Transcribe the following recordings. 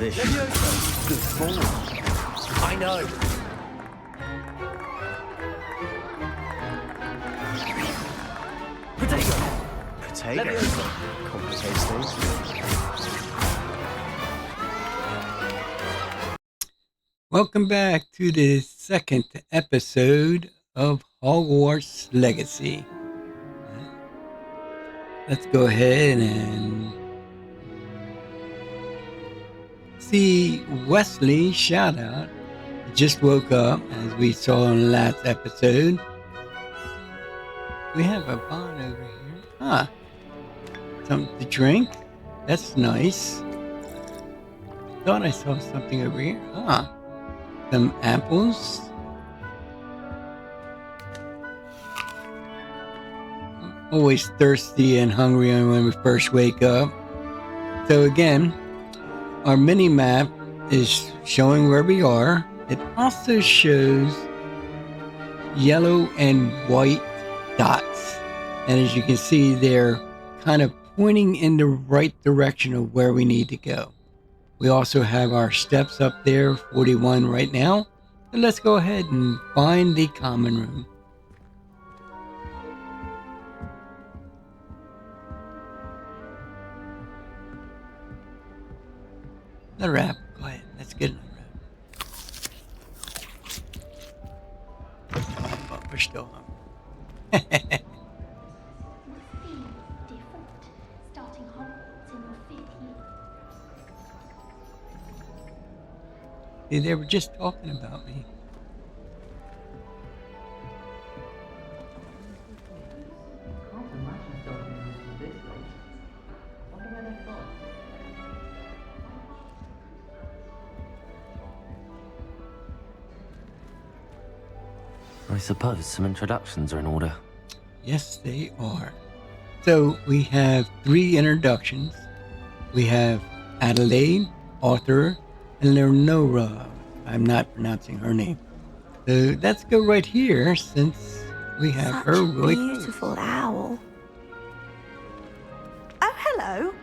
this. Good form. I know. Potato. Potato. Complicates things. Welcome back to the second episode of Hogwarts Legacy. Let's go ahead and see Wesley shout out. He just woke up, as we saw in the last episode. We have a bond over here. Huh. Something to drink. That's nice. Thought I saw something over here. Huh. Some apples. Always thirsty and hungry when we first wake up. So again, our mini map is showing where we are. It also shows yellow and white dots. And as you can see, they're kind of pointing in the right direction of where we need to go. We also have our steps up there, 41 right now. So let's go ahead and find the common room. Another apple. Go ahead. Let's get another apple. Oh, we're still hungry. Starting Hogwarts in your 5th year. See, they were just talking about me. Can't imagine starting this late. Wonder where they've gone. I suppose some introductions are in order. Yes, they are. So we have 3 introductions. We have Adelaide, Arthur, and Leonora. I'm not pronouncing her name. So let's go right here since we have Such her a really beautiful owl. Oh, hello.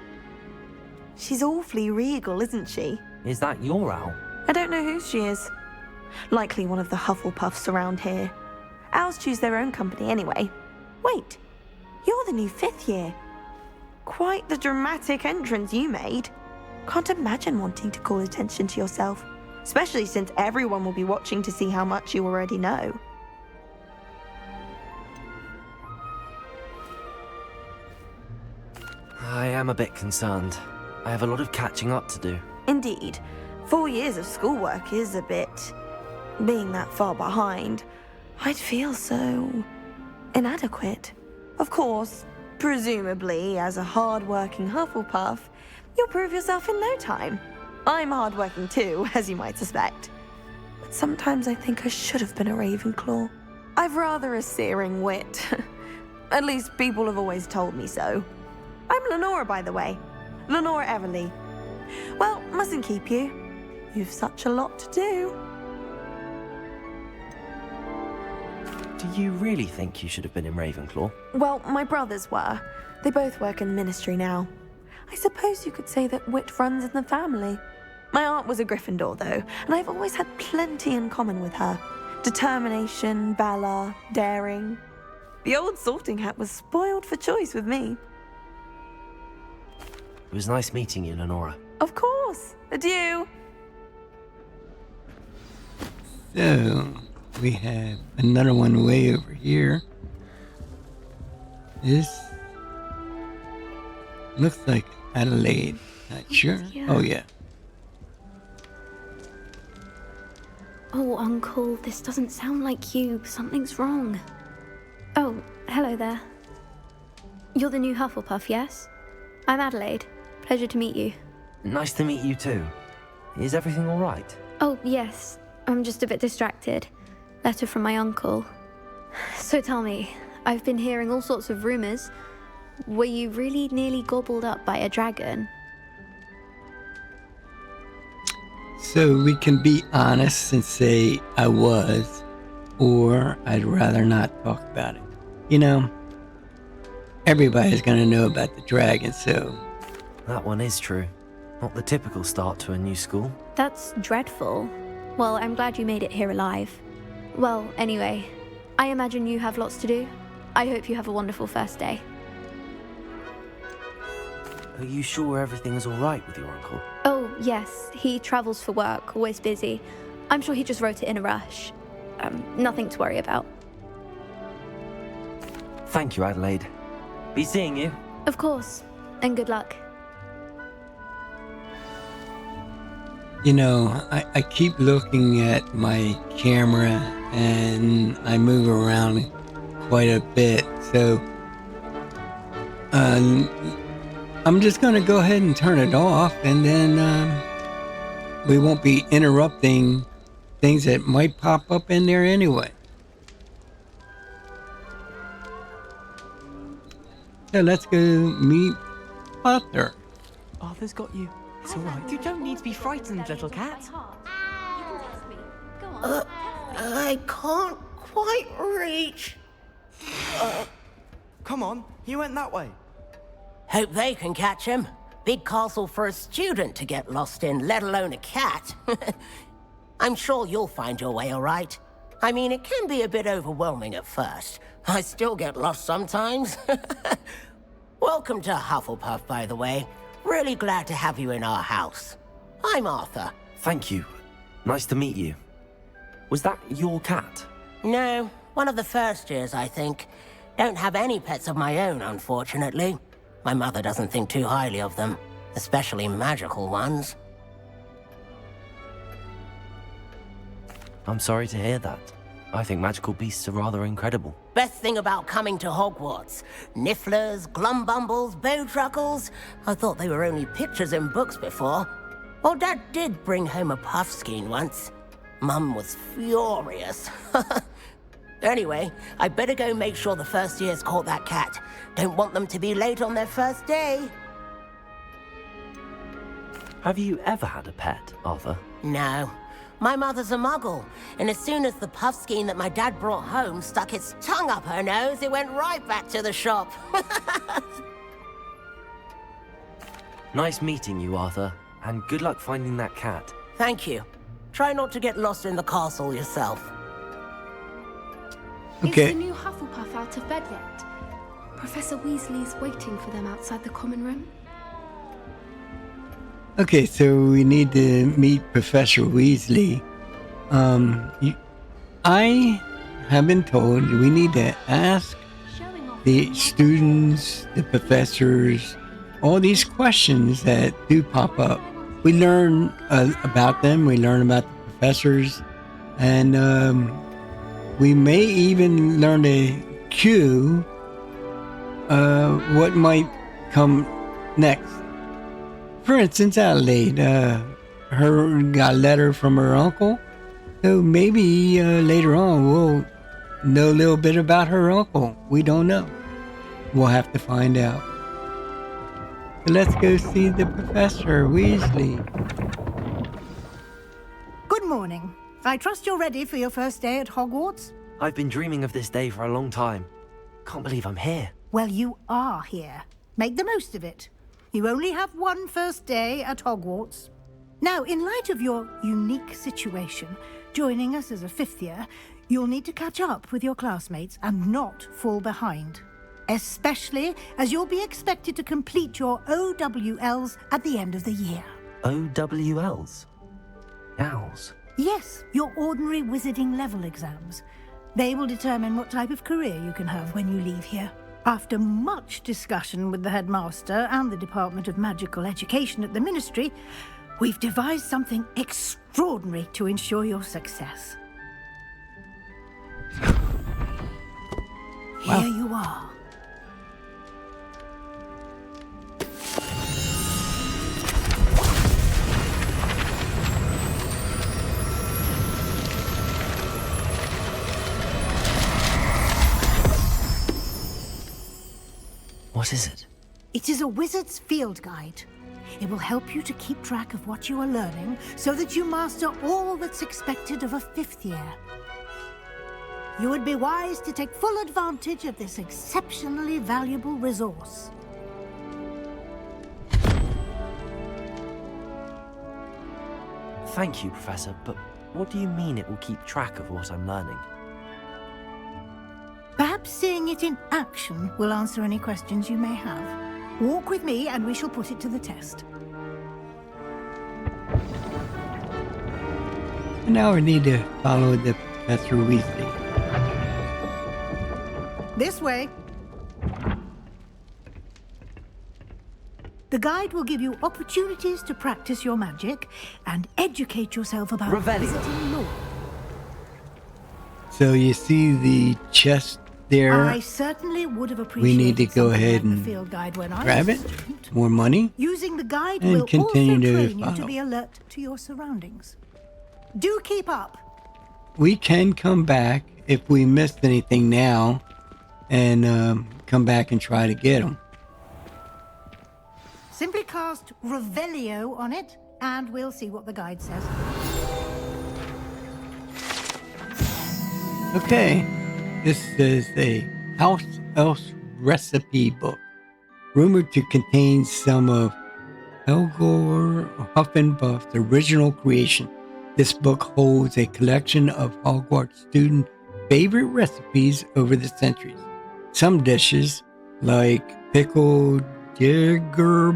She's awfully regal, isn't she? Is that your owl? I don't know who she is. Likely one of the Hufflepuffs around here. Owls choose their own company anyway. Wait, you're the new 5th year. Quite the dramatic entrance you made. Can't imagine wanting to call attention to yourself, especially since everyone will be watching to see how much you already know. I am a bit concerned. I have a lot of catching up to do. Indeed, 4 years of schoolwork is a bit... Being that far behind, I'd feel so... inadequate. Of course, presumably, as a hard-working Hufflepuff, you'll prove yourself in no time. I'm hard-working too, as you might suspect. But sometimes I think I should have been a Ravenclaw. I've rather a searing wit. At least people have always told me so. I'm Lenora, by the way. Lenora Everly. Well, mustn't keep you. You've such a lot to do. Do you really think you should have been in Ravenclaw? Well, my brothers were. They both work in the ministry now. I suppose you could say that wit runs in the family. My aunt was a Gryffindor, though, and I've always had plenty in common with her. Determination, valor, daring. The old sorting hat was spoiled for choice with me. It was nice meeting you, Lenora. Of course. Adieu. So, we have another one way over here. This looks like Adelaide. Not sure. Yeah. Oh, yeah. Oh, Uncle, this doesn't sound like you. Something's wrong. Oh, hello there. You're the new Hufflepuff, yes? I'm Adelaide. Pleasure to meet you. Nice to meet you too. Is everything all right? Oh, yes. I'm just a bit distracted. Letter from my uncle. So tell me, I've been hearing all sorts of rumors. Were you really nearly gobbled up by a dragon? So we can be honest and say I was, or I'd rather not talk about it. You know, everybody's gonna know about the dragon, so... That one is true. Not the typical start to a new school. That's dreadful. Well, I'm glad you made it here alive. Well, anyway, I imagine you have lots to do. I hope you have a wonderful first day. Are you sure everything is all right with your uncle? Oh, yes, he travels for work, always busy. I'm sure he just wrote it in a rush. Nothing to worry about. Thank you, Adelaide. Be seeing you. Of course, and good luck. You know, I keep looking at my camera and I move around quite a bit, so I'm just going to go ahead and turn it off, and then we won't be interrupting things that might pop up in there anyway. So let's go meet Arthur. Arthur's got you. It's all right. You don't need to be frightened, little cat. I can't quite reach. Come on, he went that way. Hope they can catch him. Big castle for a student to get lost in, let alone a cat. I'm sure you'll find your way all right. I mean, it can be a bit overwhelming at first. I still get lost sometimes. Welcome to Hufflepuff, by the way. Really glad to have you in our house. I'm Arthur. Thank you. Nice to meet you. Was that your cat? No, one of the first years, I think. Don't have any pets of my own, unfortunately. My mother doesn't think too highly of them, especially magical ones. I'm sorry to hear that. I think magical beasts are rather incredible. Best thing about coming to Hogwarts. Nifflers, glumbumbles, bowtruckles. I thought they were only pictures in books before. Well, Dad did bring home a puffskein once. Mum was furious. Anyway, I better go make sure the first years caught that cat. Don't want them to be late on their first day. Have you ever had a pet, Arthur? No. My mother's a muggle, and as soon as the puffskein that my dad brought home stuck its tongue up her nose, it went right back to the shop. Nice meeting you, Arthur, and good luck finding that cat. Thank you. Try not to get lost in the castle yourself. Okay. Is the new Hufflepuff out of bed yet? Professor Weasley's waiting for them outside the common room. Okay, so we need to meet Professor Weasley. I have been told we need to ask the students, the professors, all these questions that do pop up. We learn about them, we learn about the professors, and we may even learn to cue what might come next. For instance, Adelaide, her got a letter from her uncle, so maybe later on we'll know a little bit about her uncle. We don't know. We'll have to find out. So let's go see the Professor Weasley. Good morning. I trust you're ready for your first day at Hogwarts? I've been dreaming of this day for a long time. Can't believe I'm here. Well, you are here. Make the most of it. You only have one first day at Hogwarts. Now, in light of your unique situation, joining us as a fifth year, you'll need to catch up with your classmates and not fall behind. Especially as you'll be expected to complete your OWLs at the end of the year. OWLs? Owls? Yes, your ordinary wizarding level exams. They will determine what type of career you can have when you leave here. After much discussion with the headmaster and the Department of Magical Education at the Ministry, we've devised something extraordinary to ensure your success. Wow. Here you are. What is it? It is a wizard's field guide. It will help you to keep track of what you are learning so that you master all that's expected of a fifth year. You would be wise to take full advantage of this exceptionally valuable resource. Thank you, Professor, but what do you mean it will keep track of what I'm learning? Perhaps seeing it in action will answer any questions you may have. Walk with me and we shall put it to the test. And now we need to follow the Professor Weasley. This way. The guide will give you opportunities to practice your magic and educate yourself about visiting law. So you see the chest there. I certainly would have appreciated We need to go something ahead like the and field guide when I grab was it. a student. More money. Using the guide And will continue also to train you to follow. be alert to your surroundings. Do keep up. We can come back if we missed anything now and come back and try to get them. Simply cast Revelio on it, and we'll see what the guide says. Okay, this is a house elf recipe book, rumored to contain some of Helga Huffenbuff's original creation. This book holds a collection of Hogwarts student favorite recipes over the centuries. Some dishes, like pickled Jigger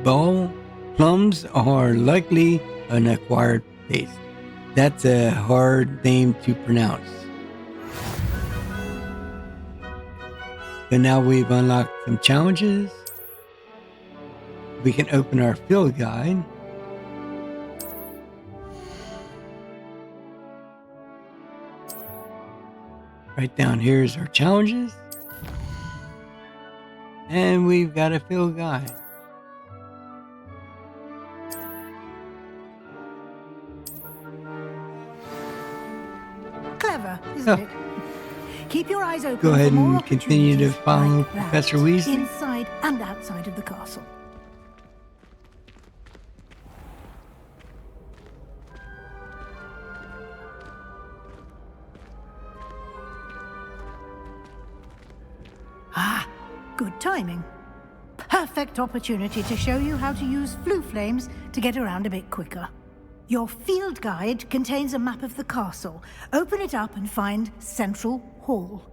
ball plums, are likely an acquired taste. That's a hard name to pronounce. But now we've unlocked some challenges. We can open our field guide. Right down here is our challenges. And we've got a field guide. Clever, isn't it? Keep your eyes open. Go ahead for more and continue to opportunities follow like that, Professor Weasley. inside and outside of the castle. Ah, good timing. Perfect opportunity to show you how to use flue flames to get around a bit quicker. Your field guide contains a map of the castle. Open it up and find Central Hall.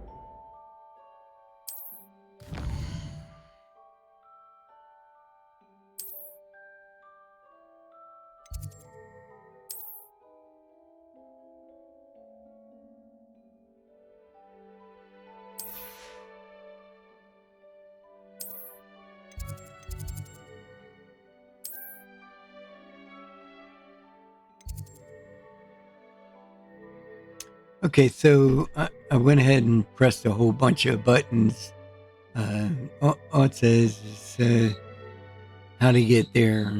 Okay, so I went ahead and pressed a whole bunch of buttons. All it says is how to get there.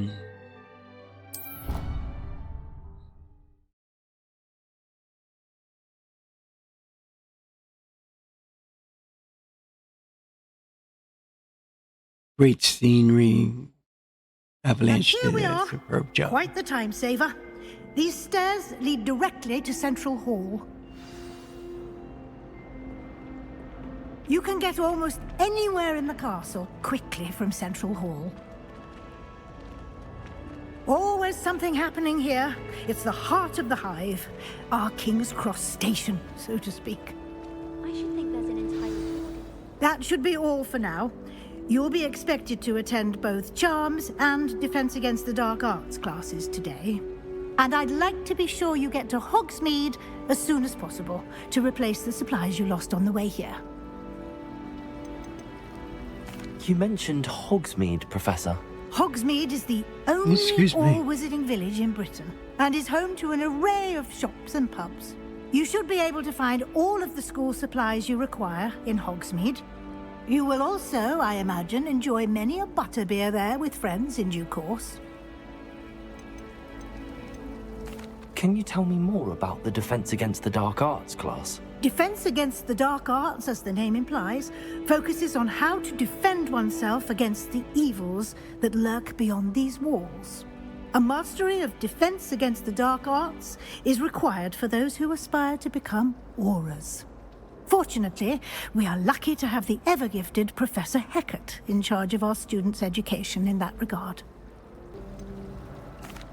Great scenery. Avalanche And here we did a are. superb job. Quite the time saver. These stairs lead directly to Central Hall. You can get almost anywhere in the castle quickly from Central Hall. Always something happening here. It's the heart of the hive, our King's Cross station, so to speak. I should think there's an entire book. That should be all for now. You'll be expected to attend both Charms and Defense Against the Dark Arts classes today. And I'd like to be sure you get to Hogsmeade as soon as possible to replace the supplies you lost on the way here. You mentioned Hogsmeade, Professor. Hogsmeade is the only Excuse me. all-wizarding village in Britain and is home to an array of shops and pubs. You should be able to find all of the school supplies you require in Hogsmeade. You will also, I imagine, enjoy many a butterbeer there with friends in due course. Can you tell me more about the Defense Against the Dark Arts class? Defense Against the Dark Arts, as the name implies, focuses on how to defend oneself against the evils that lurk beyond these walls. A mastery of Defense Against the Dark Arts is required for those who aspire to become Aurors. Fortunately, we are lucky to have the ever-gifted Professor Hecat in charge of our students' education in that regard.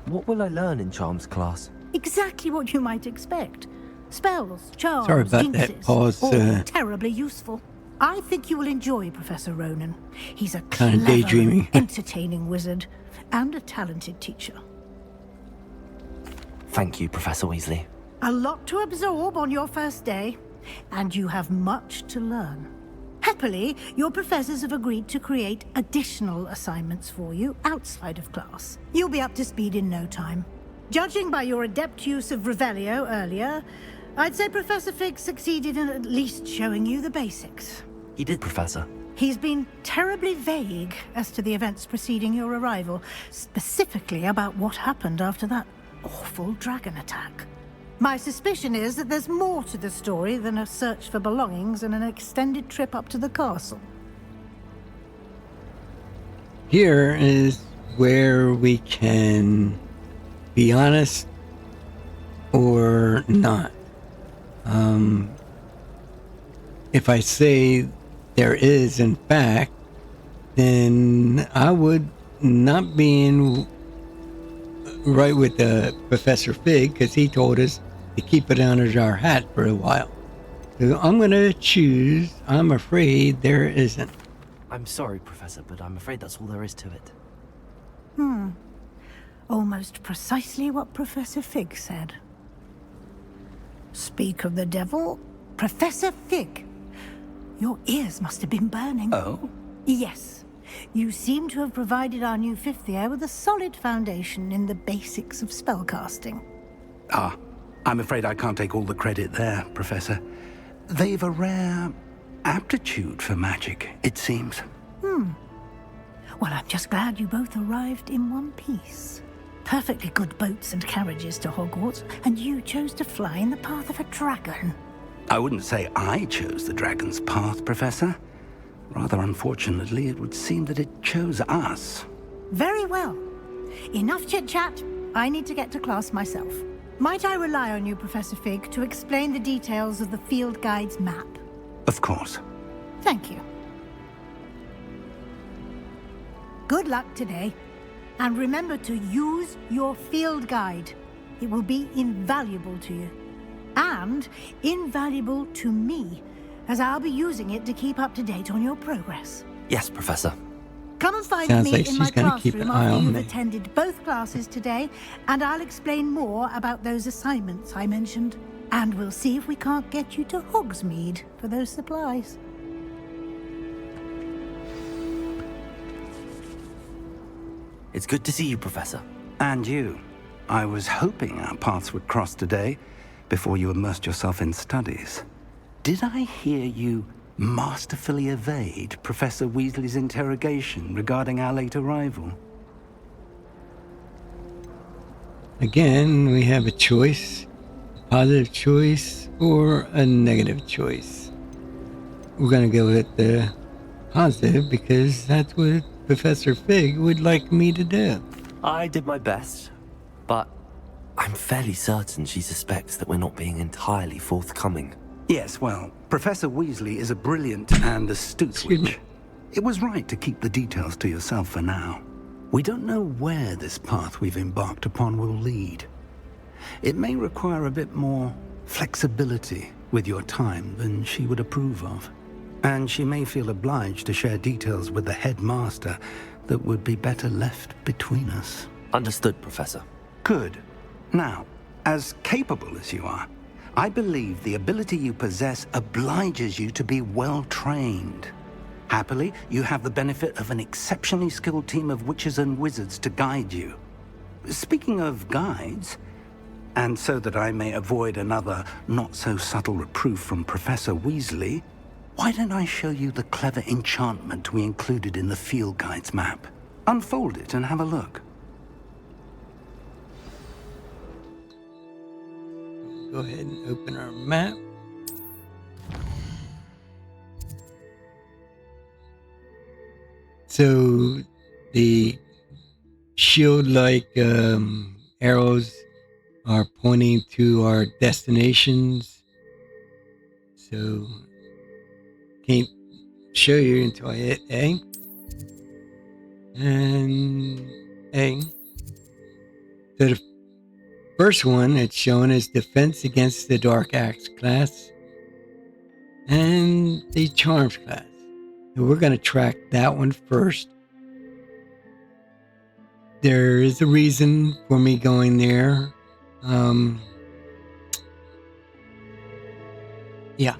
What will I learn in charms class? Exactly what you might expect. Spells, charms, Sorry about that jinxes, pause, all terribly useful. I think you will enjoy Professor Ronan. He's a Kinda clever, daydreaming. entertaining wizard and a talented teacher. Thank you, Professor Weasley. A lot to absorb on your first day, and you have much to learn. Happily, your professors have agreed to create additional assignments for you outside of class. You'll be up to speed in no time. Judging by your adept use of Revelio earlier, I'd say Professor Fig succeeded in at least showing you the basics. He did, Professor. He's been terribly vague as to the events preceding your arrival, specifically about what happened after that awful dragon attack. My suspicion is that there's more to the story than a search for belongings and an extended trip up to the castle. Here is where we can be honest or not. If I say there is, in fact, then I would not be in right with Professor Fig, because he told us to keep it under our hat for a while. So I'm going to choose, I'm afraid there isn't. I'm sorry, Professor, but I'm afraid that's all there is to it. Almost precisely what Professor Fig said. Speak of the devil, Professor Fig. Your ears must have been burning. Oh? Yes. You seem to have provided our new fifth year with a solid foundation in the basics of spellcasting. Ah, I'm afraid I can't take all the credit there, Professor. They've a rare aptitude for magic, it seems. Well, I'm just glad you both arrived in one piece. Perfectly good boats and carriages to Hogwarts, and you chose to fly in the path of a dragon. I wouldn't say I chose the dragon's path, Professor. Rather unfortunately, it would seem that it chose us. Very well. Enough chit-chat. I need to get to class myself. Might I rely on you, Professor Fig, to explain the details of the field guide's map? Of course. Thank you. Good luck today. And remember to use your field guide. It will be invaluable to you. And invaluable to me, as I'll be using it to keep up to date on your progress. Yes, Professor. Come and find Sounds me like in my she's gonna keep classroom an eye after on you've me. attended both classes today, and I'll explain more about those assignments I mentioned. And we'll see if we can't get you to Hogsmeade for those supplies. It's good to see you, Professor. And you. I was hoping our paths would cross today, before you immersed yourself in studies. Did I hear you masterfully evade Professor Weasley's interrogation regarding our late arrival? Again, we have a choice, a positive choice or a negative choice. We're going to go with the positive because that's what Professor Fig would like me to do. I did my best, but I'm fairly certain she suspects that we're not being entirely forthcoming. Yes, well, Professor Weasley is a brilliant and astute Excuse me. witch. It was right to keep the details to yourself for now. We don't know where this path we've embarked upon will lead. It may require a bit more flexibility with your time than she would approve of. And she may feel obliged to share details with the headmaster that would be better left between us. Understood, Professor. Good. Now, as capable as you are, I believe the ability you possess obliges you to be well trained. Happily, you have the benefit of an exceptionally skilled team of witches and wizards to guide you. Speaking of guides, and so that I may avoid another not-so-subtle reproof from Professor Weasley, why don't I show you the clever enchantment we included in the field guide's map? Unfold it and have a look. Go ahead and open our map. So the shield-like arrows are pointing to our destinations. So can't show you until I hit A. And A. So the first one it's shown is Defense Against the Dark Arts class and the Charms class. So we're going to track that one first. There is a reason for me going there. Yeah.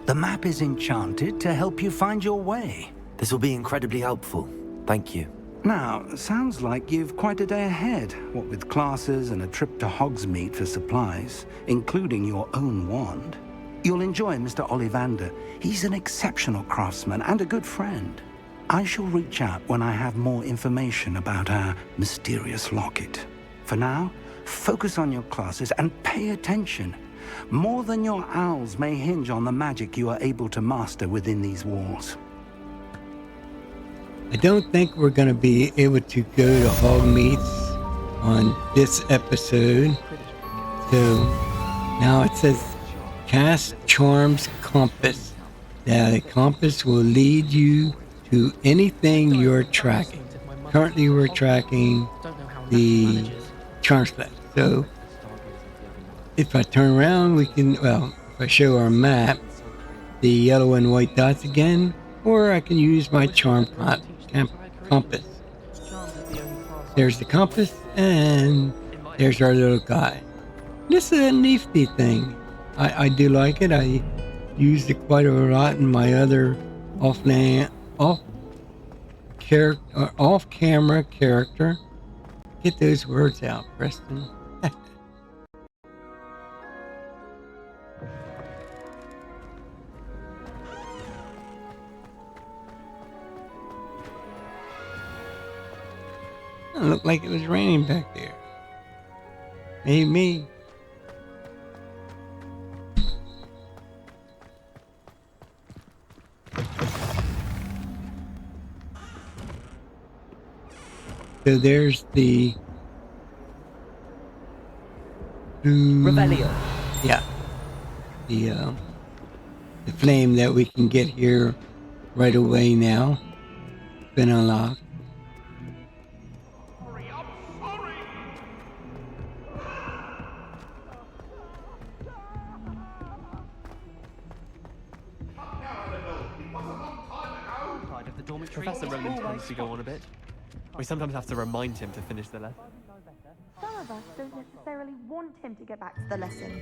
The map is enchanted to help you find your way. This will be incredibly helpful. Thank you. Now, sounds like you've quite a day ahead, what with classes and a trip to Hogsmeade for supplies, including your own wand. You'll enjoy Mr. Ollivander. He's an exceptional craftsman and a good friend. I shall reach out when I have more information about our mysterious locket. For now, focus on your classes and pay attention. More than your owls may hinge on the magic you are able to master within these walls. I don't think we're going to be able to go to Hogmeade on this episode. So now it says cast Charms Compass. Now the compass will lead you to anything you're tracking. Currently we're tracking the Charms class. So if I turn around, we can, well, if I show our map, the yellow and white dots again, or I can use my charm compass. There's the compass, and there's our little guy. This is a nifty thing. I do like it. I used it quite a lot in my other off-camera character. Get those words out, Preston. It looked like it was raining back there. Maybe me. So there's the Revelio. Yeah. The flame that we can get here right away now. Been unlocked. Professor Roman tends to go on a bit. We sometimes have to remind him to finish the lesson. Some of us don't necessarily want him to get back to the lesson.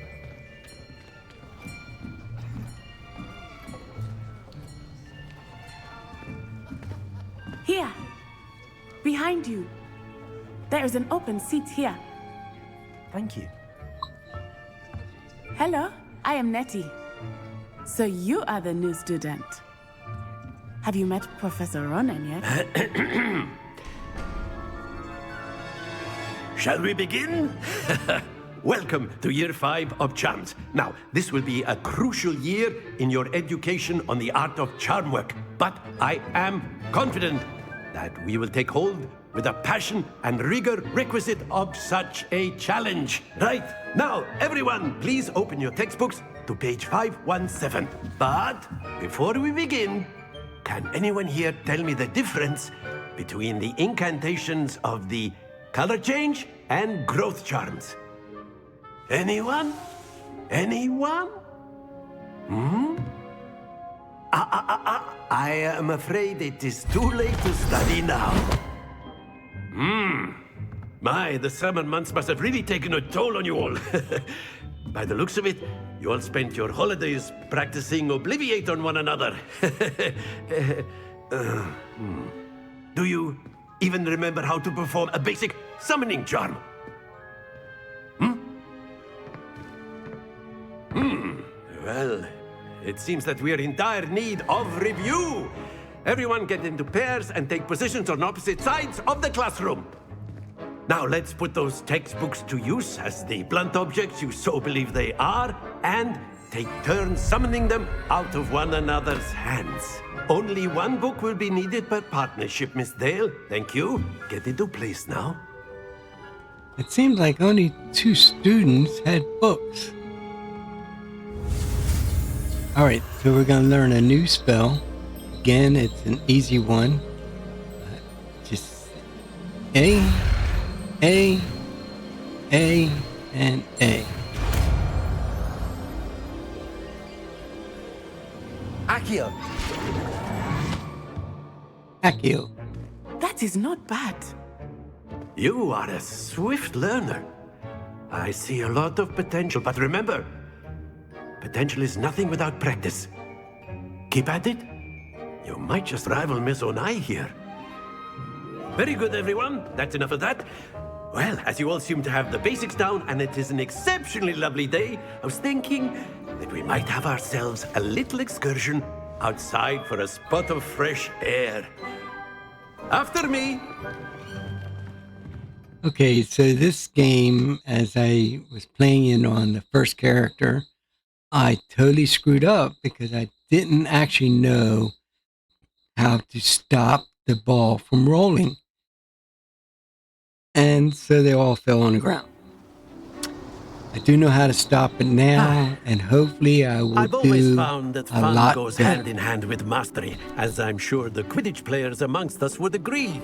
Here, behind you. There is an open seat here. Thank you. Hello, I am Nettie. So you are the new student. Have you met Professor Ronan yet? Shall we begin? Welcome to Year 5 of Charms. Now, this will be a crucial year in your education on the art of charm work, but I am confident that we will take hold with the passion and rigor requisite of such a challenge. Right, now, everyone, please open your textbooks to page 517. But before we begin, can anyone here tell me the difference between the incantations of the color change and growth charms? Anyone? Anyone? I am afraid it is too late to study now. My, the summer months must have really taken a toll on you all. By the looks of it, you all spent your holidays practicing Obliviate on one another. Do you even remember how to perform a basic summoning charm? Well, it seems that we are in dire need of review. Everyone get into pairs and take positions on opposite sides of the classroom. Now let's put those textbooks to use as the blunt objects you so believe they are, and take turns summoning them out of one another's hands. Only one book will be needed per partnership, Miss Dale. Thank you. Get into place now. It seems like only 2 students had books. Alright, so we're going to learn a new spell. Again, it's an easy one. Just A, A, A, and A. Accio. Accio. That is not bad. You are a swift learner. I see a lot of potential, but remember, potential is nothing without practice. Keep at it. You might just rival Miss Onai here. Very good, everyone. That's enough of that. Well, as you all seem to have the basics down, and it is an exceptionally lovely day, I was thinking that we might have ourselves a little excursion outside for a spot of fresh air. After me. Okay, so this game, as I was playing it on the first character, I totally screwed up because I didn't actually know how to stop the ball from rolling. And so they all fell on the ground. I do know how to stop it now, and hopefully I will I've always do found that a fun lot goes better. hand in hand with mastery, as I'm sure the Quidditch players amongst us would agree.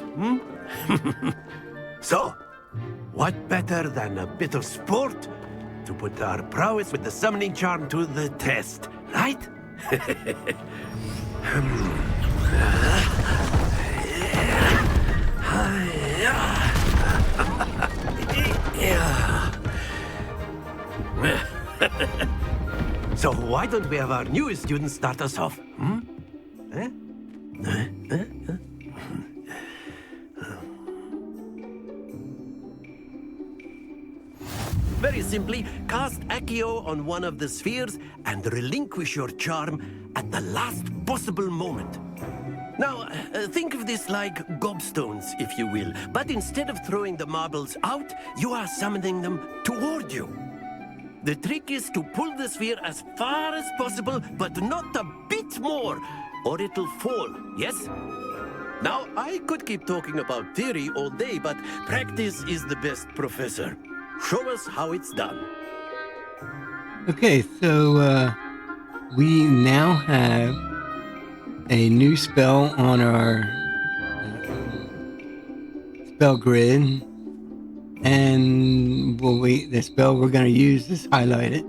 So, what better than a bit of sport to put our prowess with the summoning charm to the test, right? So why don't we have our newest student start us off? Very simply, cast Accio on one of the spheres and relinquish your charm at the last possible moment. Now, think of this like gobstones, if you will, but instead of throwing the marbles out, you are summoning them toward you. The trick is to pull the sphere as far as possible, but not a bit more, or it'll fall, yes? Now, I could keep talking about theory all day, but practice is the best professor. Show us how it's done. Okay, so we now have a new spell on our spell grid, and the spell we're going to use is highlighted.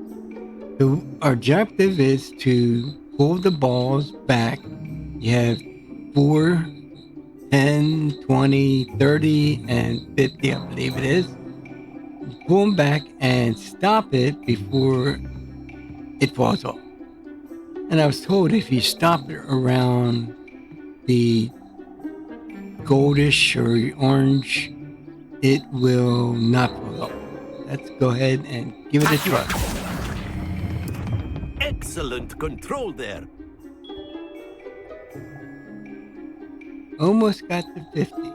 So our objective is to pull the balls back. You have 4, 10, 20, 30, and 50, I believe it is. Pull them back and stop it before it falls off. And I was told if you stop it around the goldish or orange, it will not fall off. Let's go ahead and give it a try. Excellent control there. Almost got to 50.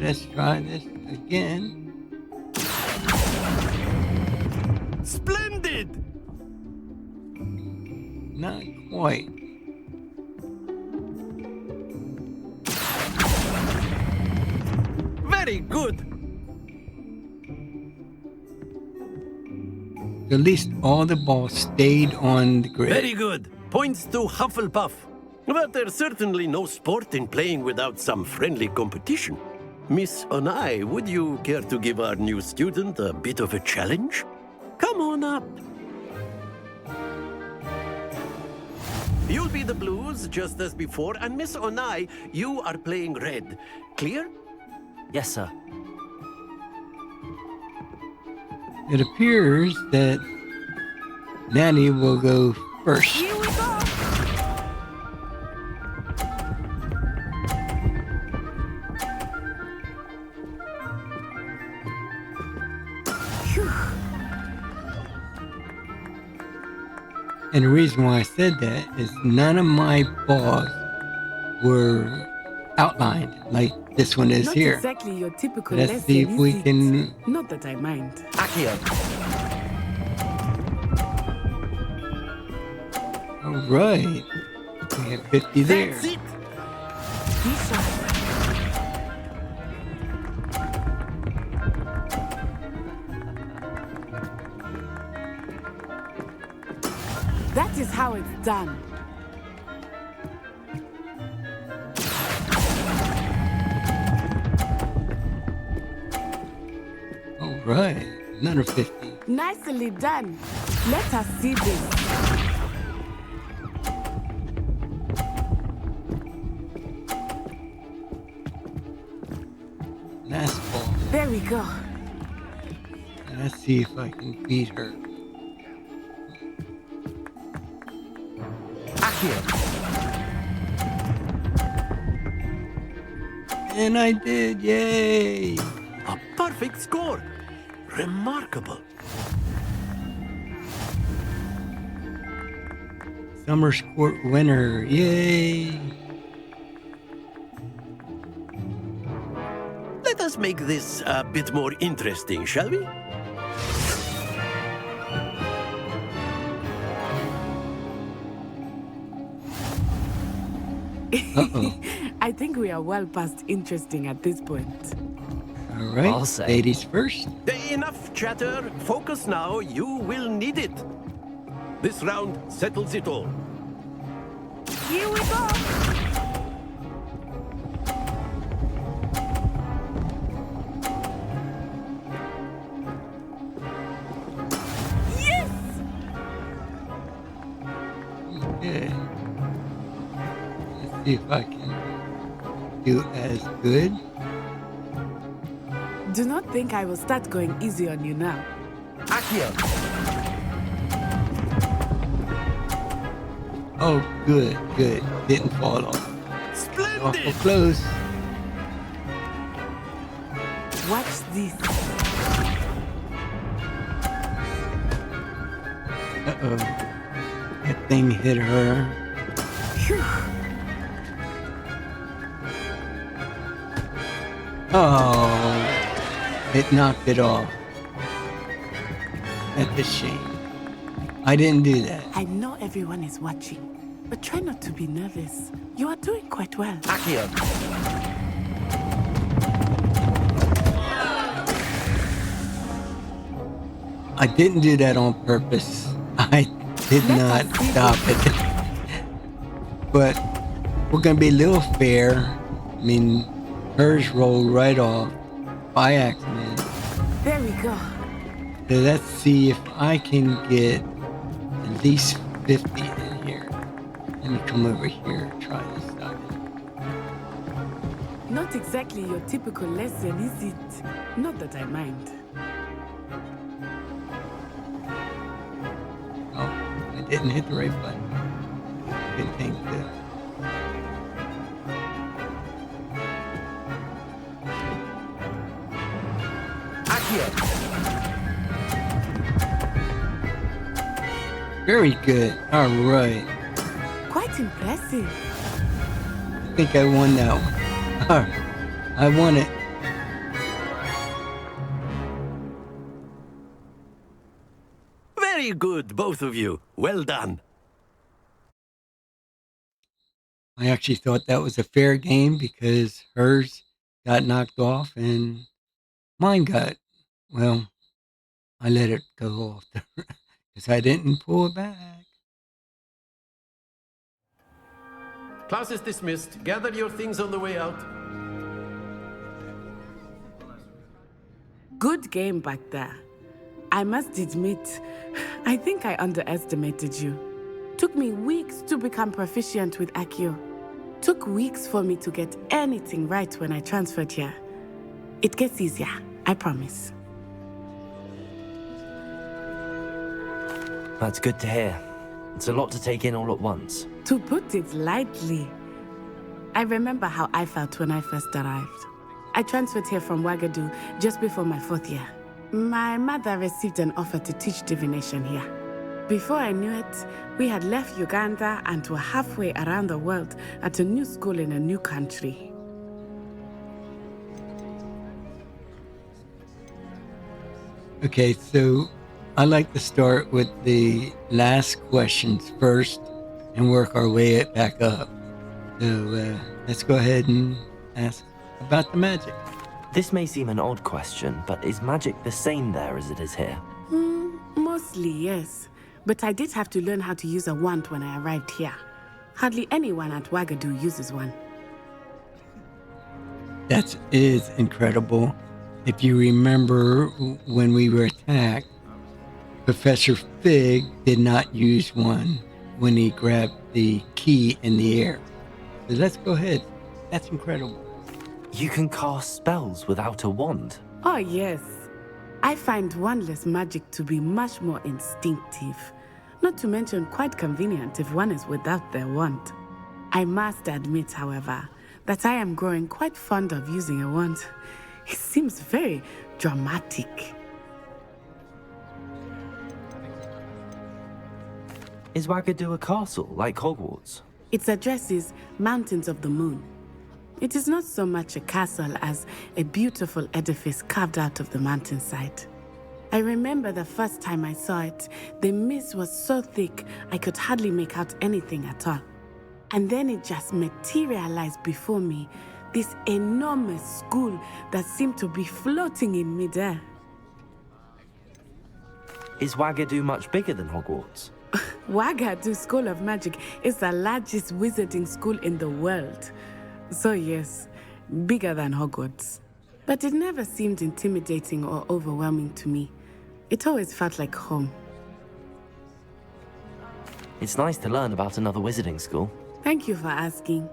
Let's try this again. Splendid! Not quite. Very good. At least all the balls stayed on the grid. Very good. Points to Hufflepuff. But there's certainly no sport in playing without some friendly competition. Miss Onai, would you care to give our new student a bit of a challenge? Come on up. You'll be the blues, just as before, and Miss Onai, you are playing red. Clear? Yes, sir. It appears that Nanny will go first. Here we go. And the reason why I said that is none of my balls were outlined like this one is Not here. exactly your typical Let's lesson, see if we is it? can. Not that I mind. Accio. All right. We have 50 there. That's it. Be sharp. That is how it's done. right. Another 50. Nicely done. Let us see this. Last ball. There we go. Let's see if I can beat her. And I did, yay! A perfect score. Remarkable. Summer Sport winner, yay! Let us make this a bit more interesting, shall we? Uh-oh. I think we are well past interesting at this point. All right, I'll say. ladies first. Enough chatter. Focus now. You will need it. This round settles it all. Here we go. Yes! Okay. Let's see if I can do as good. Do not think I will start going easy on you now. Accio. Oh, good, good. Didn't fall off. Splendid. Awful close. Watch this. Uh-oh. That thing hit her. Phew. Oh, it knocked it off. That's a shame. I didn't do that. I know everyone is watching, but try not to be nervous. You are doing quite well. Accio. I didn't do that on purpose. I did not stop it. But we're going to be a little fair. I mean, hers rolled right off by accident. There we go. So let's see if I can get at least 50 in here. Let me come over here and try this side. Not exactly your typical lesson, is it? Not that I mind. Oh, I didn't hit the right button. Good thing too. Very good. All right. Quite impressive. I think I won that one. All right. I won it. Very good, both of you. Well done. I actually thought that was a fair game because hers got knocked off and mine got, well, I let it go off because I didn't pull it back. Class is dismissed. Gather your things on the way out. Good game back there. I must admit, I think I underestimated you. Took me weeks to become proficient with Accio. Took weeks for me to get anything right when I transferred here. It gets easier, I promise. That's good to hear. It's a lot to take in all at once. To put it lightly, I remember how I felt when I first arrived. I transferred here from Ouagadougou just before my 4th year. My mother received an offer to teach divination here. Before I knew it, we had left Uganda and were halfway around the world at a new school in a new country. Okay, so I like to start with the last questions first and work our way back up. So let's go ahead and ask about the magic. This may seem an odd question, but is magic the same there as it is here? Mostly, yes. But I did have to learn how to use a wand when I arrived here. Hardly anyone at Ouagadougou uses one. That is incredible. If you remember when we were attacked, Professor Fig did not use one when he grabbed the key in the air. So let's go ahead. That's incredible. You can cast spells without a wand. Oh, yes. I find wandless magic to be much more instinctive. Not to mention quite convenient if one is without their wand. I must admit, however, that I am growing quite fond of using a wand. It seems very dramatic. Is Wagadu a castle like Hogwarts? Its address is Mountains of the Moon. It is not so much a castle as a beautiful edifice carved out of the mountainside. I remember the first time I saw it, the mist was so thick I could hardly make out anything at all. And then it just materialized before me, this enormous school that seemed to be floating in midair. Is Wagadu much bigger than Hogwarts? Wagadu School of Magic is the largest wizarding school in the world. So yes, bigger than Hogwarts. But it never seemed intimidating or overwhelming to me. It always felt like home. It's nice to learn about another wizarding school. Thank you for asking.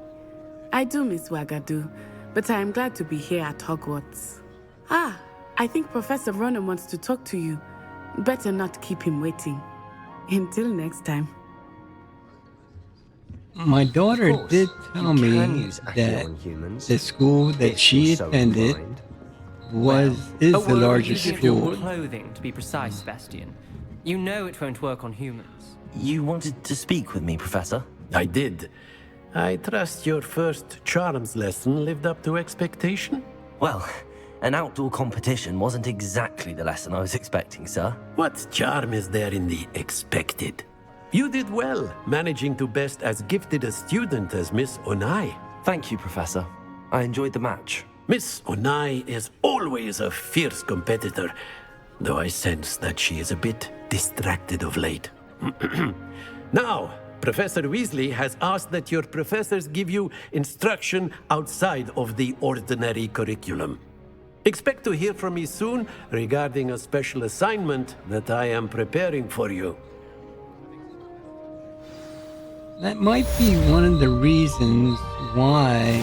I do miss Wagadu, but I am glad to be here at Hogwarts. Ah, I think Professor Ronan wants to talk to you. Better not keep him waiting. Until next time. My daughter did tell me that the school that she attended is the largest school. Clothing, to be precise, Sebastian. You know it won't work on humans. You wanted to speak with me, Professor? I did. I trust your first charms lesson lived up to expectation? Well, an outdoor competition wasn't exactly the lesson I was expecting, sir. What charm is there in the expected? You did well, managing to best as gifted a student as Miss Onai. Thank you, Professor. I enjoyed the match. Miss Onai is always a fierce competitor, though I sense that she is a bit distracted of late. Now, Professor Weasley has asked that your professors give you instruction outside of the ordinary curriculum. Expect to hear from me soon regarding a special assignment that I am preparing for you. That might be one of the reasons why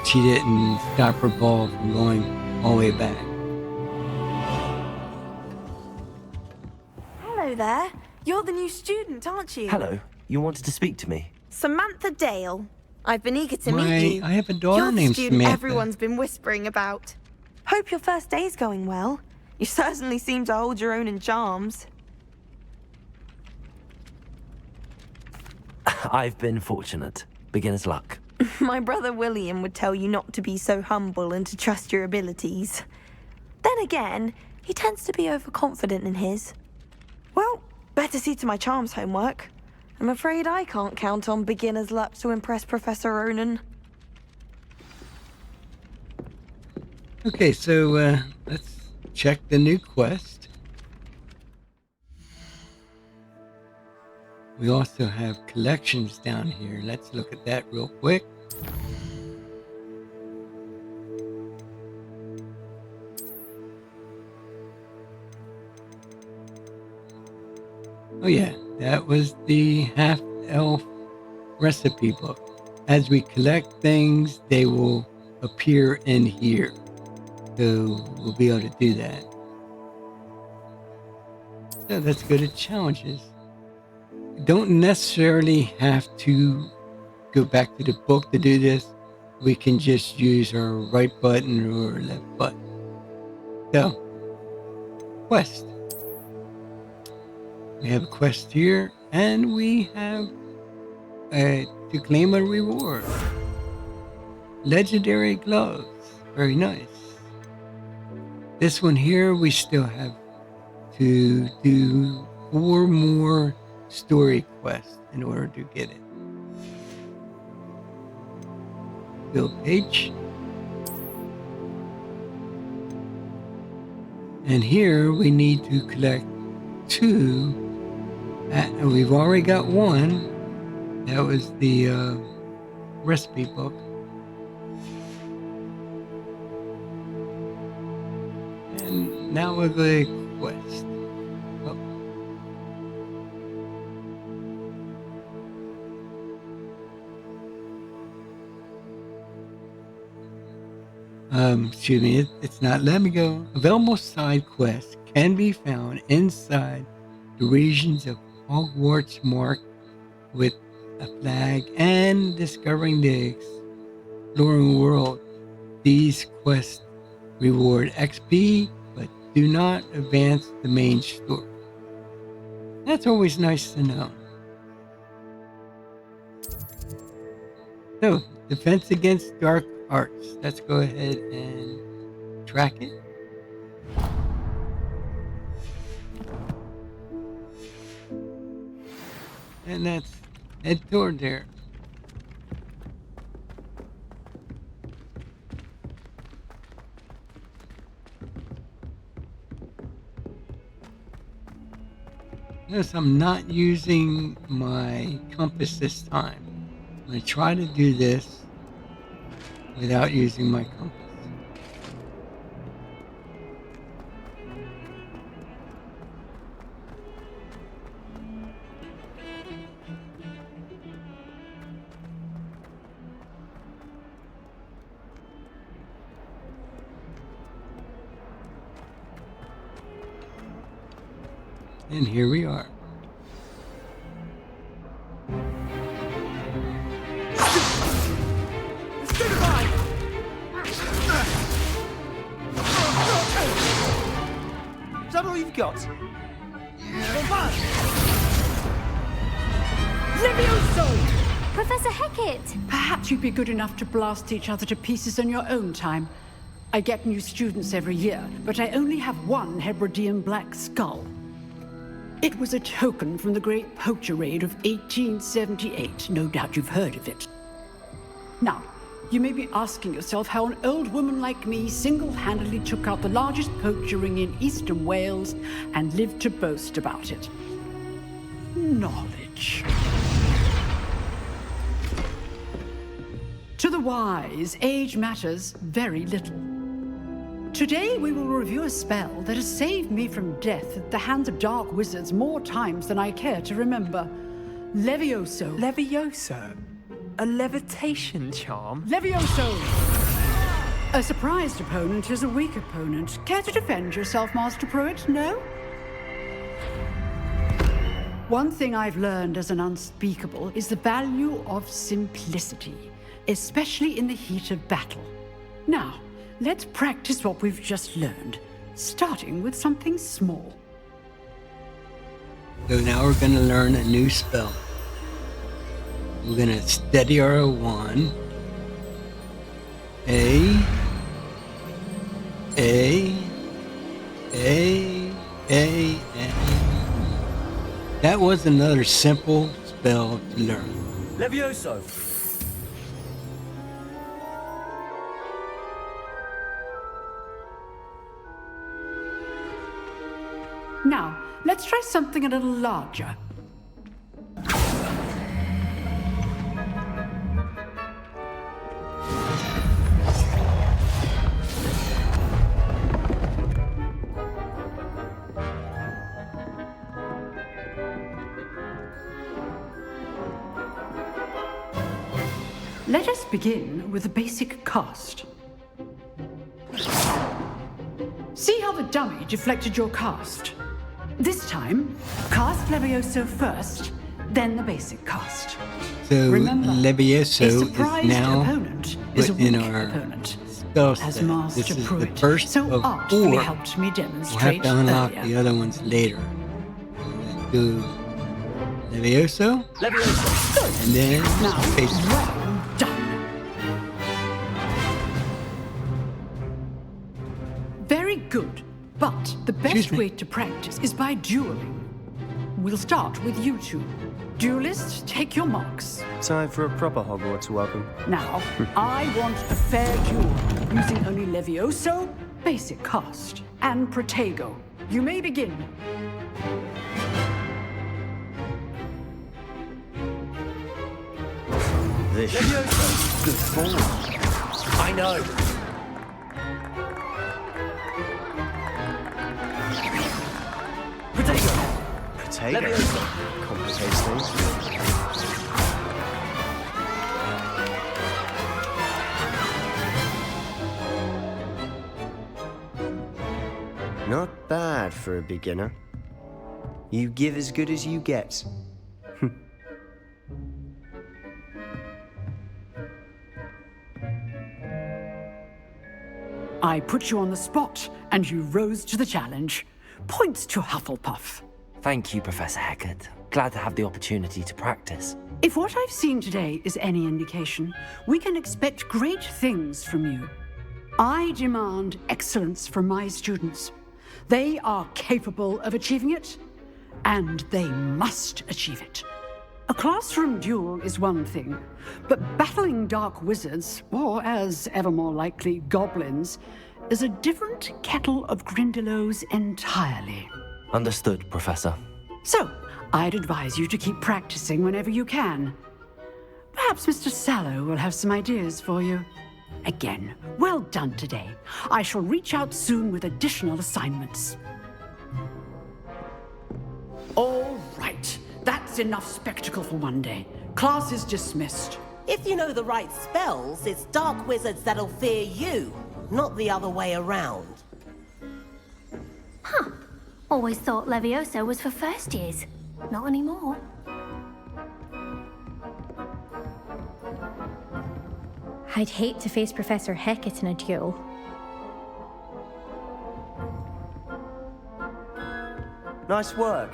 she didn't stop her ball from going all the way back. Hello there. You're the new student, aren't you? Hello. You wanted to speak to me? Samantha Dale. I've been eager to meet you. I have a daughter You're the named student Samantha. everyone's been whispering about. Hope your first day's going well. You certainly seem to hold your own in charms. I've been fortunate. Beginner's luck. My brother William would tell you not to be so humble and to trust your abilities. Then again, he tends to be overconfident in his. Well, better see to my charms homework. I'm afraid I can't count on beginner's luck to impress Professor Ronan. Okay, so let's check the new quest. We also have collections down here. Let's look at that real quick. Oh yeah, that was the half-elf recipe book. As we collect things, they will appear in here. So we'll be able to do that. So let's go to challenges. You don't necessarily have to go back to the book to do this. We can just use our right button or left button. So, quest. We have a quest here, and we have to claim a reward. Legendary gloves. Very nice. This one here, we still have to do 4 more story quests in order to get it. Build page. And here we need to collect 2. We've already got 1. That was the recipe book. And now we'll go to quest. Oh. Excuse me, it's not letting me go. Available side quests can be found inside the regions of Hogwarts marked with a flag and discovering the exploring world. These quests reward XP but do not advance the main story. That's always nice to know. So, defense against dark arts. Let's go ahead and track it. And that's head toward there. Notice I'm not using my compass this time. I'm going to try to do this without using my compass. And here we are. Is that all you've got? Levioso! Professor Hecat! Perhaps you'd be good enough to blast each other to pieces in your own time. I get new students every year, but I only have one Hebridean black skull. It was a token from the Great Poacher Raid of 1878. No doubt you've heard of it. Now, you may be asking yourself how an old woman like me single-handedly took out the largest poacher ring in eastern Wales and lived to boast about it. Knowledge. To the wise, age matters very little. Today we will review a spell that has saved me from death at the hands of dark wizards more times than I care to remember. Levioso. Levioso? A levitation charm? Levioso! A surprised opponent is a weak opponent. Care to defend yourself, Master Pruitt? No? One thing I've learned as an unspeakable is the value of simplicity, especially in the heat of battle. Now, let's practice what we've just learned, starting with something small. So now we're going to learn a new spell. We're going to steady our wand. A. That was another simple spell to learn. Levioso! Now, let's try something a little larger. Let us begin with a basic cast. See how the dummy deflected your cast? This time, cast Levioso first, then the basic cast. So Remember, Levioso is now is a put in weak our opponent. spell As set. Master This is the Pruitt first so of artfully 4. helped me We'll have demonstrate to unlock earlier. the other ones later. Let's do Levioso. Levioso. And then Now, basic. well done. Very good. But the best way to practice is by dueling. We'll start with you two. Duelists, take your marks. Time for a proper Hogwarts welcome. Now, I want a fair duel, using only Levioso, basic cast, and Protego. You may begin. This good form. I know. potato. Complicates things. Not bad for a beginner. You give as good as you get. I put you on the spot, and you rose to the challenge. Points to Hufflepuff. Thank you, Professor Hecat. Glad to have the opportunity to practice. If what I've seen today is any indication, we can expect great things from you. I demand excellence from my students. They are capable of achieving it, and they must achieve it. A classroom duel is one thing, but battling dark wizards, or as ever more likely, goblins, is a different kettle of Grindylows entirely. Understood, Professor. So, I'd advise you to keep practicing whenever you can. Perhaps Mr. Sallow will have some ideas for you. Again, well done today. I shall reach out soon with additional assignments. All right. That's enough spectacle for one day. Class is dismissed. If you know the right spells, it's dark wizards that'll fear you, not the other way around. Huh. Always thought Levioso was for first years. Not anymore. I'd hate to face Professor Hecat in a duel. Nice work.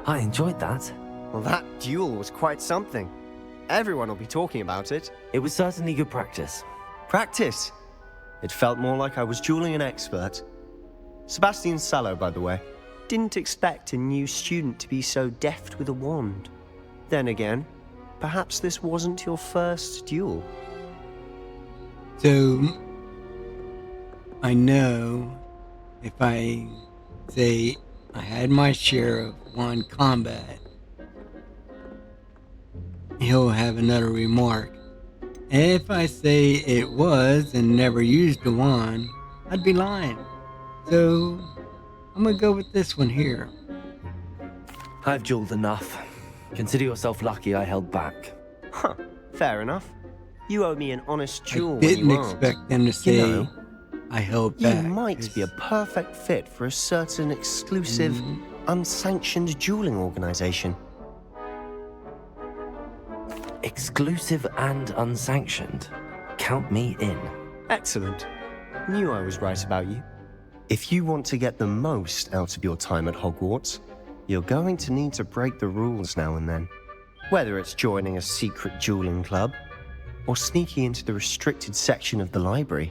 I enjoyed that. Well, that duel was quite something. Everyone will be talking about it. It was certainly good practice. Practice? It felt more like I was dueling an expert. Sebastian Sallow, by the way. Didn't expect a new student to be so deft with a wand. Then again, perhaps this wasn't your first duel. So, I know if I say I had my share of wand combat, he'll have another remark. And if I say it was and never used the wand, I'd be lying. So, I'm gonna go with this one here. I've dueled enough. Consider yourself lucky I held back. Huh, fair enough. You owe me an honest duel. I didn't when you aren't. expect them to say I held back. You might be a perfect fit for a certain exclusive, unsanctioned dueling organization. Exclusive and unsanctioned. Count me in. Excellent. Knew I was right about you. If you want to get the most out of your time at Hogwarts, you're going to need to break the rules now and then. Whether it's joining a secret dueling club, or sneaking into the restricted section of the library,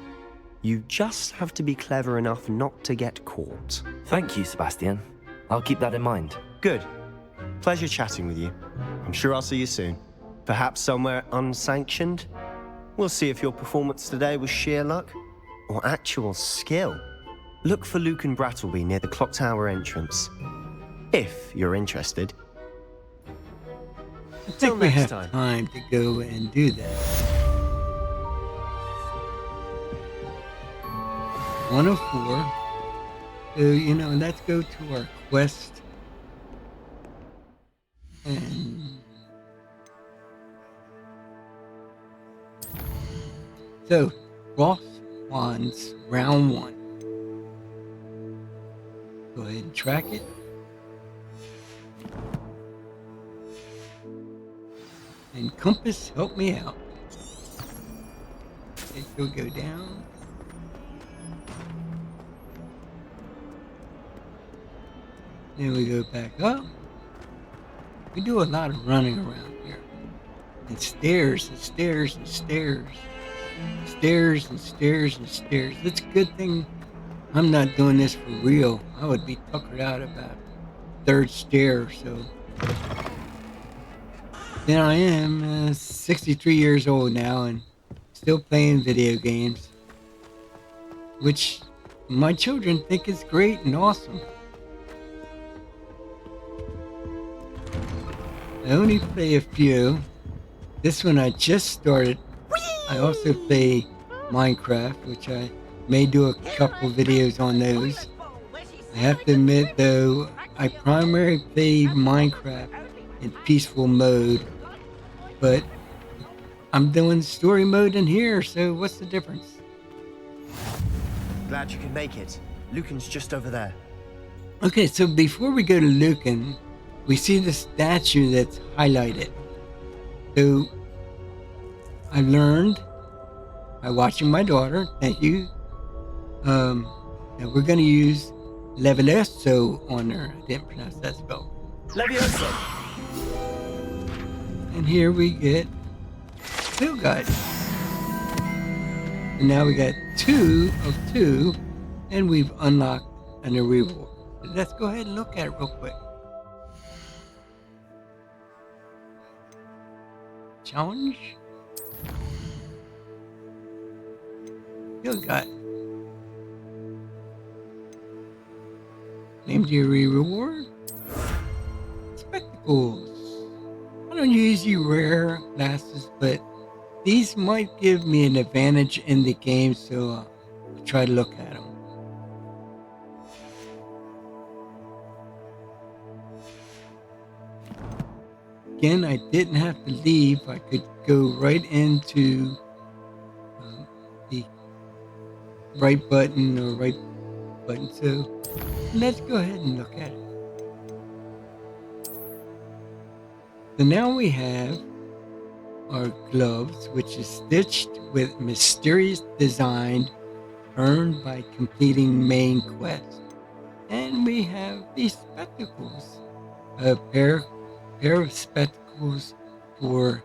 you just have to be clever enough not to get caught. Thank you, Sebastian. I'll keep that in mind. Good. Pleasure chatting with you. I'm sure I'll see you soon. Perhaps somewhere unsanctioned? We'll see if your performance today was sheer luck or actual skill. Look for Luke and Brattleby near the clock tower entrance. If you're interested. I think we have time to go and do that. 104. So, let's go to our quest. And so, Frost Wands, round 1. Go ahead and track it. And compass, help me out. Okay, go down. Then we go back up. We do a lot of running around here. And stairs and stairs and stairs. Stairs and stairs and stairs. It's a good thing I'm not doing this for real. I would be tuckered out about third stair, so. Then I am 63 years old now and still playing video games, which my children think is great and awesome. I only play a few. This one I just started. I also play Minecraft, which I may do a couple videos on those. I have to admit though, I primarily play Minecraft in peaceful mode, but I'm doing story mode in here, so what's the difference? Glad you can make it. Lucan's just over there. Okay, so before we go to Lucan, we see the statue that's highlighted. So I learned by watching my daughter, thank you, that we're going to use Levioso on her. I didn't pronounce that spell. Levioso! And here we get Field Guide. And now we got 2 of 2, and we've unlocked a new reward. So let's go ahead and look at it real quick. Challenge. Field Guide. Named your reward. Spectacles. I don't usually wear glasses, but these might give me an advantage in the game, so I'll try to look at them. Again, I didn't have to leave. I could go right into the right button or right button. So let's go ahead and look at it. So now we have our gloves, which is stitched with mysterious design earned by completing main quest. And we have these spectacles, a pair of spectacles for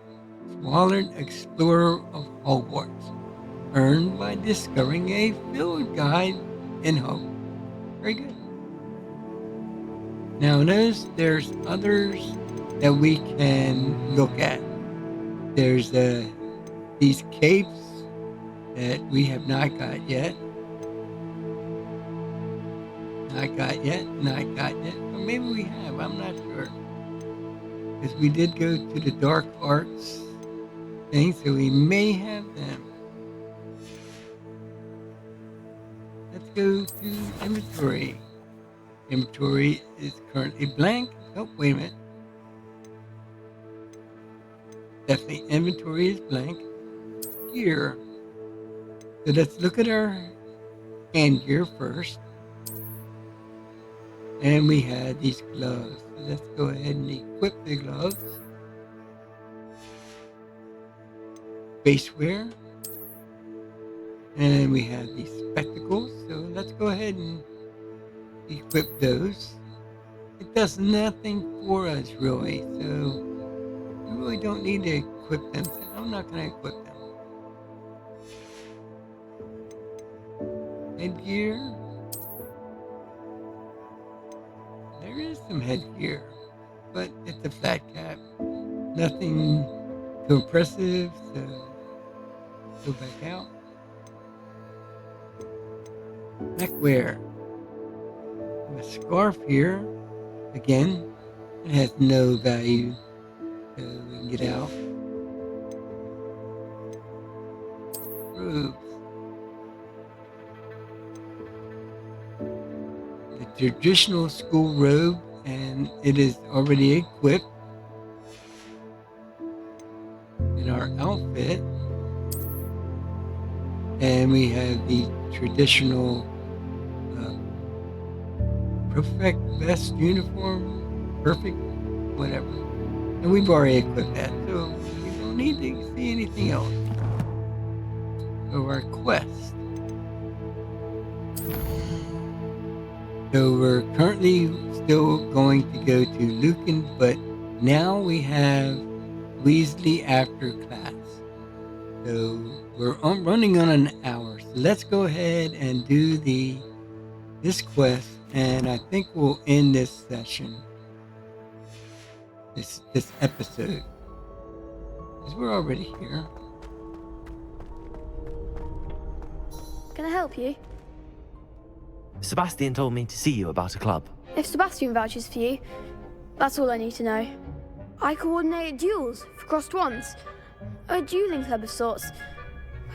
Swallowed Explorer of Hogwarts, earned by discovering a field guide in Hogwarts. Very good. Now notice there's others that we can look at. There's these capes that we have not got yet. Not got yet. Or maybe we have, I'm not sure. Because we did go to the dark arts thing, so we may have them. Let's go to inventory. Inventory is currently blank. Oh, wait a minute. Definitely inventory is blank. Gear. So let's look at our hand gear first. And we had these gloves. So let's go ahead and equip the gloves. Basewear. And we have these spectacles. So let's go ahead and equip those. It does nothing for us really, so we really don't need to equip them. I'm not going to equip them. Headgear. There is some headgear, but it's a flat cap. Nothing too impressive, so go back out. Neckwear. A scarf here. Again, it has no value, so we can get out. Robes. The traditional school robe, and it is already equipped in our outfit. And we have the traditional perfect vest uniform, perfect, whatever. And we've already equipped that, so we don't need to see anything else. So our quest. So we're currently still going to go to Lucan, but now we have Weasley after class. So we're running on an hour. So let's go ahead and do this quest. And I think we'll end this session, this episode, because we're already here. Can I help you? Sebastian told me to see you about a club. If Sebastian vouches for you, that's all I need to know. I coordinate duels for crossed wands, a dueling club of sorts.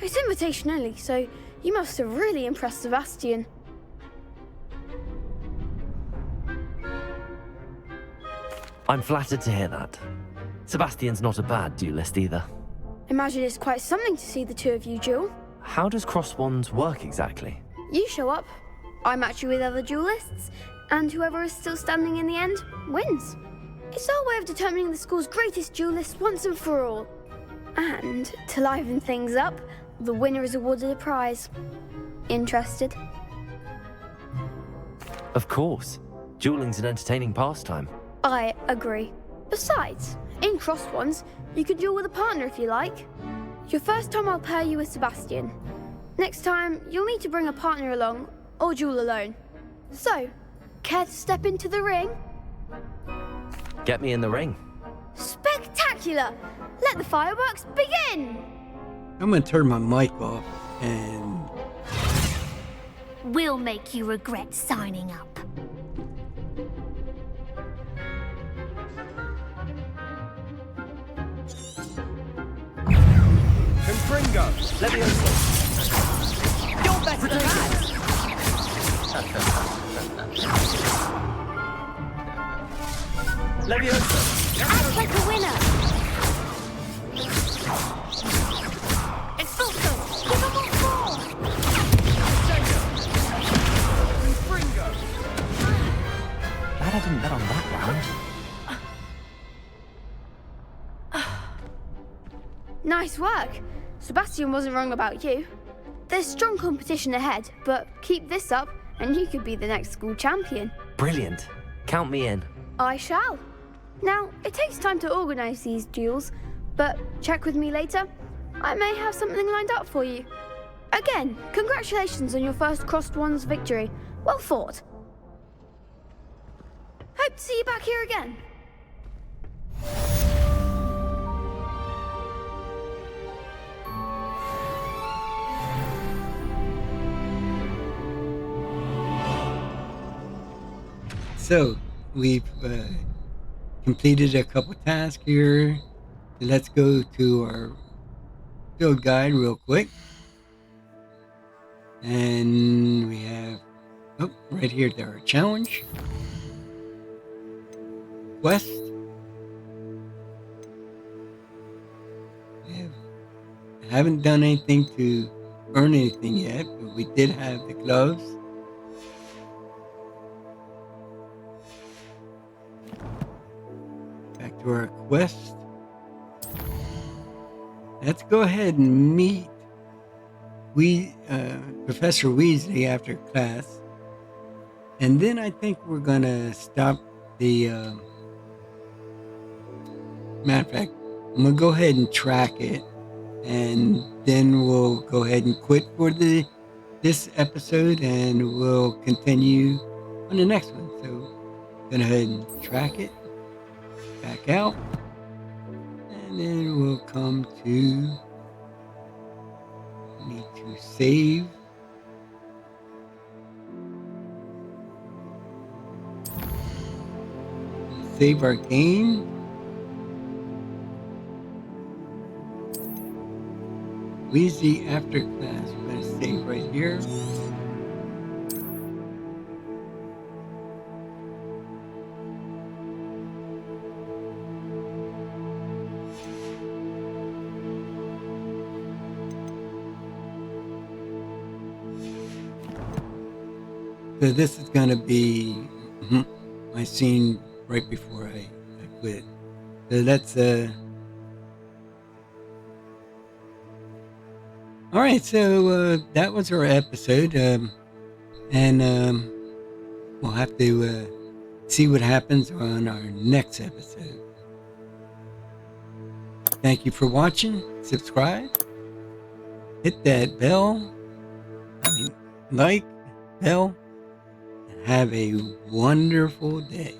It's invitation only, so you must have really impressed Sebastian. I'm flattered to hear that. Sebastian's not a bad duelist either. Imagine it's quite something to see the two of you duel. How does cross wands work exactly? You show up, I match you with other duelists, and whoever is still standing in the end wins. It's our way of determining the school's greatest duelist once and for all. And to liven things up, the winner is awarded a prize. Interested? Of course. Dueling's an entertaining pastime. I agree. Besides, in cross ones, you can duel with a partner if you like. Your first time I'll pair you with Sebastian. Next time, you'll need to bring a partner along, or duel alone. So, care to step into the ring? Get me in the ring. Spectacular! Let the fireworks begin! I'm gonna turn my mic off and... We'll make you regret signing up. Confringo! Levioso! You're better than that! Levioso! Act like a winner! Expulso! Give them all four! Confringo! Glad I didn't bet on that round. Nice work. Sebastian wasn't wrong about you. There's strong competition ahead, but keep this up and you could be the next school champion. Brilliant. Count me in. I shall. Now, it takes time to organise these duels, but check with me later. I may have something lined up for you. Again, congratulations on your first Crossed Wands victory. Well fought. Hope to see you back here again. So, we've completed a couple tasks here. Let's go to our field guide real quick. And we have, oh, right here, there, our challenge. Quest. I haven't done anything to earn anything yet, but we did have the gloves. Back to our quest. Let's go ahead and meet Professor Weasley after class. And then I think we're gonna stop the matter of fact, I'm gonna go ahead and track it, and then we'll go ahead and quit for this episode, and we'll continue on the next one. So go ahead and track it, back out, and then we'll come to need to save. Save our game. Weasley after class. We're going to save right here. So this is going to be my scene right before I quit. So that's all right. So that was our episode, and we'll have to see what happens on our next episode. Thank you for watching. Subscribe. Hit that bell. Like, bell. And have a wonderful day.